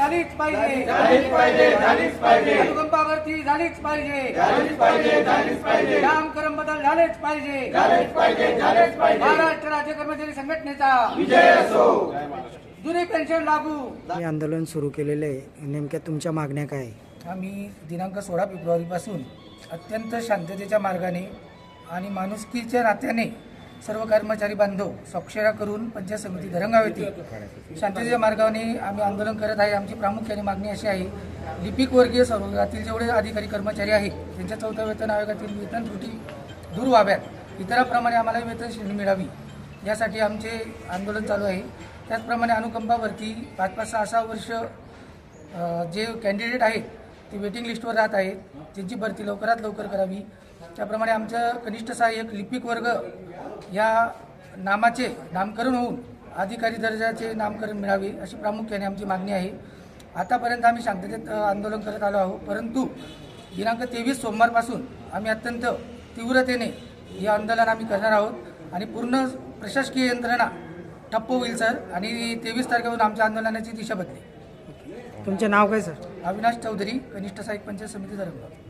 झालीच पाहिजे, झालीच पाहिजे, झालीच पाहिजे, अनुकंपा भरती झालीच पाहिजे, झालीच पाहिजे, झालीच पाहिजे, नामकरण बदल झालेच पाहिजे, झालेच पाहिजे, झालेच पाहिजे. महाराष्ट्र राज्य कर्मचारी संघटनेचा विजय असो. जुनी पेन्शन लागू. हे आंदोलन सुरू केलेले आहे, नेमक्या तुमच्या मागण्या काय आहे? आम्ही दिनांक 16 फेब्रुवारीपासून अत्यंत शांततेच्या मार्गाने आणि माणुसकीच्या नात्याने सर्व कर्मचारी बांधव स्वाक्षऱ्या करून पंचायत समिती धरंगाव येथे शांततेच्या मार्गाने आम्ही आंदोलन करत आहे. आमची प्रामुख्याने मागणी अशी आहे, लिपिक वर्गीय वर्गातील जेवढे अधिकारी कर्मचारी आहेत त्यांच्या 4थ्या वेतन आयोगातील वेतन त्रुटी दूर व्हाव्यात, इतरांप्रमाणे आम्हाला वेतन श्रेणी मिळावी यासाठी आमचे आंदोलन चालू आहे. त्याचप्रमाणे अनुकंपा भरती 5-5, 6-6 वर्ष जे कॅन्डिडेट आहेत ते वेटिंग लिस्टवर राहत आहेत, त्यांची भरती लवकरात लवकर करावी. त्याप्रमाणे आमचं कनिष्ठ सहाय्यक लिपिक वर्ग या नामाचे नामकरण होऊन अधिकारी दर्जाचे नामकरण मिळावे अशी प्रामुख्याने आमची मागणी आहे. आतापर्यंत आम्ही शांततेत आंदोलन करत आलो आहोत, परंतु दिनांक 23 सोमवारपासून आम्ही अत्यंत तीव्रतेने हे आंदोलन आम्ही करणार आहोत आणि पूर्ण प्रशासकीय यंत्रणा ठप्प होईल सर. आणि 23 तारखेपासून आमच्या आंदोलनाची दिशा बदलेल. तुमचे नाव काय सर? अविनाश चौधरी, कनिष्ठ सहाय्यक पंचायत समिती धरंगाव.